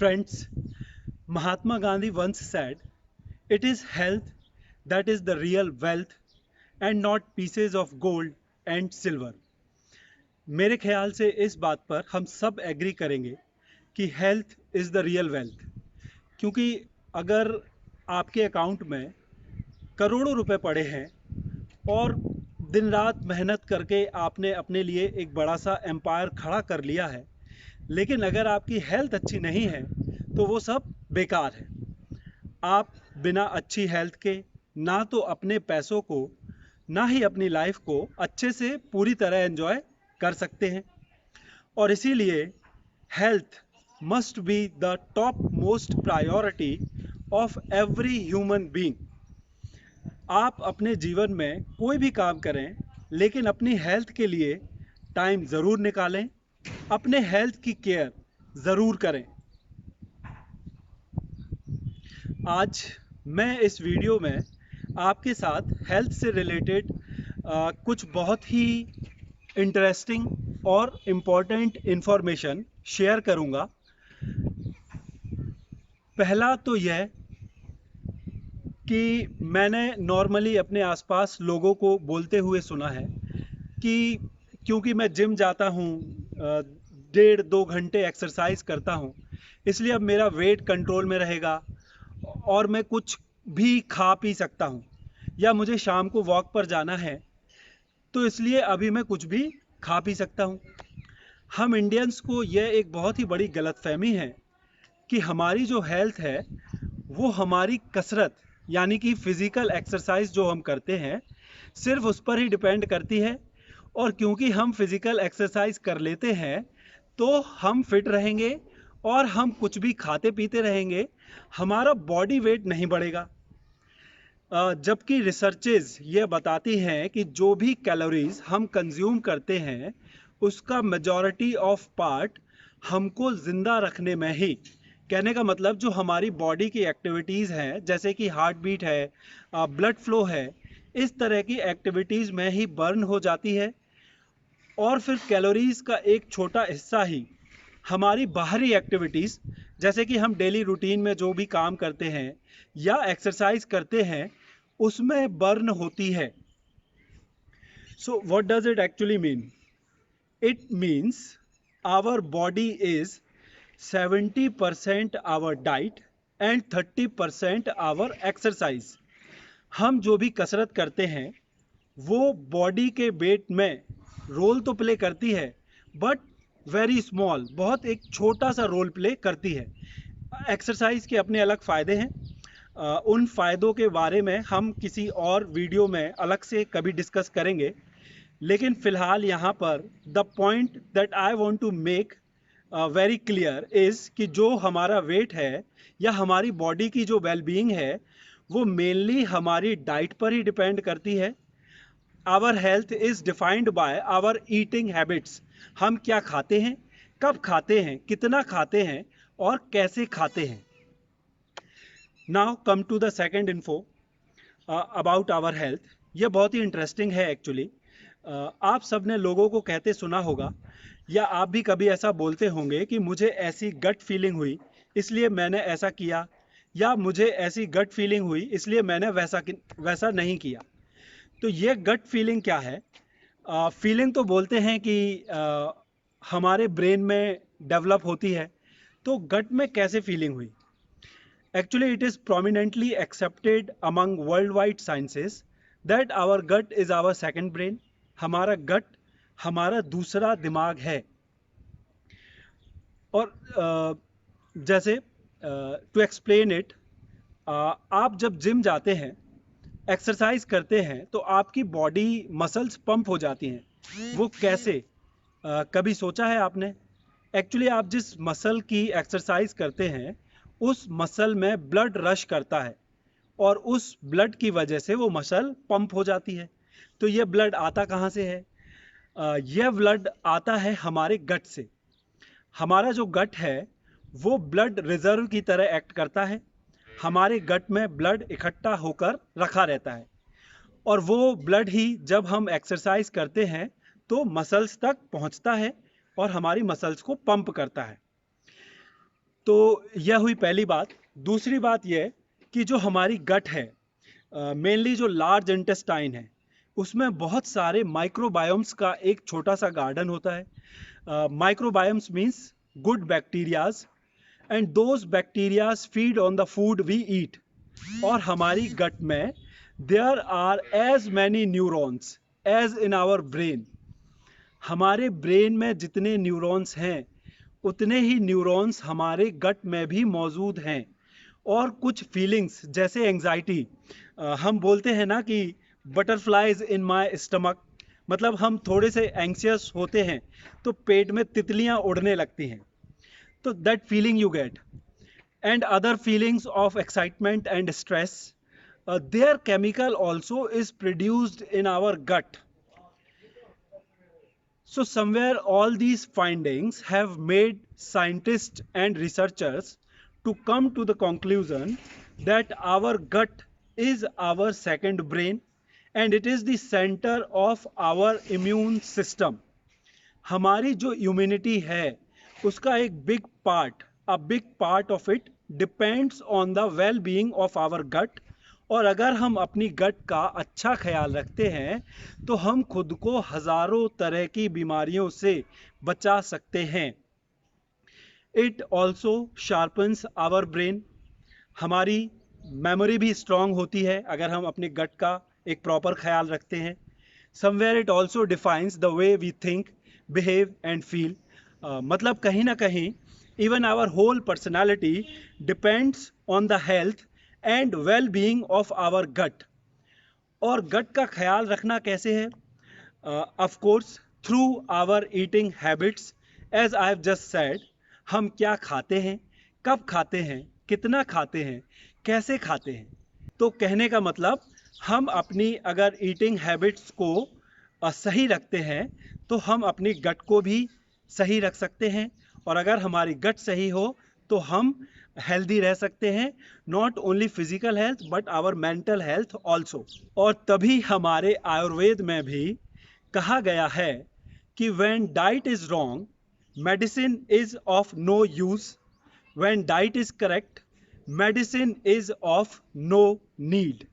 Friends, Mahatma Gandhi once said, "It is health that is the real wealth and not pieces of gold and silver." मेरे ख्याल से इस बात पर हम सब एग्री करेंगे कि health is the real wealth, क्योंकि अगर आपके अकाउंट में करोड़ों रुपए पड़े हैं और दिन रात मेहनत करके आपने अपने लिए एक बड़ा सा एम्पायर खड़ा कर लिया है, लेकिन अगर आपकी हेल्थ अच्छी नहीं है तो वो सब बेकार है। आप बिना अच्छी हेल्थ के ना तो अपने पैसों को ना ही अपनी लाइफ को अच्छे से पूरी तरह एंजॉय कर सकते हैं। और इसीलिए health must be the top most priority of every human being. आप अपने जीवन में कोई भी काम करें, लेकिन अपनी हेल्थ के लिए टाइम ज़रूर निकालें, अपने हेल्थ की केयर ज़रूर करें। आज मैं इस वीडियो में आपके साथ हेल्थ से रिलेटेड कुछ बहुत ही इंटरेस्टिंग और इम्पॉर्टेंट इन्फॉर्मेशन शेयर करूंगा। पहला तो यह कि मैंने नॉर्मली अपने आसपास लोगों को बोलते हुए सुना है कि क्योंकि मैं जिम जाता हूँ, 1.5-2 घंटे एक्सरसाइज करता हूँ, इसलिए अब मेरा वेट कंट्रोल में रहेगा और मैं कुछ भी खा पी सकता हूँ, या मुझे शाम को वॉक पर जाना है तो इसलिए अभी मैं कुछ भी खा पी सकता हूँ। हम इंडियंस को यह एक बहुत ही बड़ी गलतफहमी है कि हमारी जो हेल्थ है वो हमारी कसरत यानी कि फिज़िकल एक्सरसाइज जो हम करते हैं सिर्फ उस पर ही डिपेंड करती है, और क्योंकि हम फिज़िकल एक्सरसाइज कर लेते हैं तो हम फिट रहेंगे और हम कुछ भी खाते पीते रहेंगे, हमारा बॉडी वेट नहीं बढ़ेगा। जबकि रिसर्चेज ये बताती हैं कि जो भी कैलोरीज हम कंज्यूम करते हैं उसका मेजॉरिटी ऑफ पार्ट हमको ज़िंदा रखने में ही, कहने का मतलब जो हमारी बॉडी की एक्टिविटीज़ हैं जैसे कि हार्ट बीट है, ब्लड फ्लो है, इस तरह की एक्टिविटीज़ में ही बर्न हो जाती है। और फिर कैलोरीज़ का एक छोटा हिस्सा ही हमारी बाहरी एक्टिविटीज़ जैसे कि हम डेली रूटीन में जो भी काम करते हैं या एक्सरसाइज करते हैं उसमें बर्न होती है। So what does it actually mean? It means our body is 70% our diet and 30% our exercise. हम जो भी कसरत करते हैं वो बॉडी के वेट में रोल तो प्ले करती है, बट वेरी स्मॉल, बहुत एक छोटा सा रोल प्ले करती है। एक्सरसाइज के अपने अलग फ़ायदे हैं, उन फ़ायदों के बारे में हम किसी और वीडियो में अलग से कभी डिस्कस करेंगे। लेकिन फ़िलहाल यहाँ पर the point that I want to make very clear is कि जो हमारा वेट है या हमारी बॉडी की जो वेलबींग है वो मेनली हमारी डाइट पर ही डिपेंड करती है। Our health is defined by our eating habits. हम क्या खाते हैं, कब खाते हैं, कितना खाते हैं और कैसे खाते हैं। Now come to the second info about our health. ये बहुत ही इंटरेस्टिंग है एक्चुअली। आप सब ने लोगों को कहते सुना होगा या आप भी कभी ऐसा बोलते होंगे कि मुझे ऐसी गट फीलिंग हुई इसलिए मैंने ऐसा किया, या मुझे ऐसी गट फीलिंग हुई इसलिए मैंने वैसा नहीं किया। तो ये गट फीलिंग क्या है? फीलिंग तो बोलते हैं कि हमारे ब्रेन में डेवलप होती है, तो गट में कैसे फीलिंग हुई? Actually, it is prominently accepted among worldwide sciences that our gut is our second brain. हमारा गट हमारा दूसरा दिमाग है। और जैसे टू एक्सप्लेन इट, आप जब जिम जाते हैं, एक्सरसाइज करते हैं तो आपकी बॉडी मसल्स पंप हो जाती हैं। वो कैसे? कभी सोचा है आपने? एक्चुअली आप जिस मसल की एक्सरसाइज करते हैं उस मसल में ब्लड रश करता है और उस ब्लड की वजह से वो मसल पंप हो जाती है। तो ये ब्लड आता कहाँ से है? यह ब्लड आता है हमारे गट से। हमारा जो गट है वो ब्लड रिजर्व की तरह एक्ट करता है। हमारे गट में ब्लड इकट्ठा होकर रखा रहता है और वो ब्लड ही जब हम एक्सरसाइज करते हैं तो मसल्स तक पहुंचता है और हमारी मसल्स को पंप करता है। तो यह हुई पहली बात। दूसरी बात यह कि जो हमारी गट है, मेनली जो लार्ज इंटेस्टाइन है, उसमें बहुत सारे माइक्रोबायोम्स का एक छोटा सा गार्डन होता है। Microbiomes means good bacterias, and those bacterias feed on the food we eat. और हमारी गट में there are as many neurons as in our brain. हमारे ब्रेन में जितने न्यूरॉन्स हैं उतने ही न्यूरॉन्स हमारे गट में भी मौजूद हैं। और कुछ फीलिंग्स जैसे एंजाइटी, हम बोलते हैं ना कि बटरफ्लाइज इन माय स्टमक, मतलब हम थोड़े से एंग्शियस होते हैं तो पेट में तितलियां उड़ने लगती हैं, तो that feeling you get. And other feelings of excitement and stress, their chemical also is produced in our gut. So somewhere all these findings have made scientists and researchers to come to the conclusion that our gut is our second brain and it is the center of our immune system. हमारी जो immunity है उसका एक big part of it depends on the well being of our gut. और अगर हम अपनी गट का अच्छा ख्याल रखते हैं तो हम खुद को हजारों तरह की बीमारियों से बचा सकते हैं। It also sharpens our brain. हमारी मेमोरी भी स्ट्रांग होती है अगर हम अपने गट का एक प्रॉपर ख्याल रखते हैं। Somewhere it also defines the way we think, behave and feel. मतलब कहीं ना कहीं even our whole personality depends on the health and well being of our gut. और गट का ख्याल रखना कैसे है? Of course through our eating habits, as I have just said. हम क्या खाते हैं, कब खाते हैं, कितना खाते हैं, कैसे खाते हैं। तो कहने का मतलब हम अपनी अगर ईटिंग हैबिट्स को सही रखते हैं तो हम अपनी गट को भी सही रख सकते हैं। और अगर हमारी गट सही हो तो हम हेल्दी रह सकते हैं, not only physical health but our mental health also. और तभी हमारे आयुर्वेद में भी कहा गया है कि when diet is wrong, medicine is of no use. When diet is correct, medicine is of no need.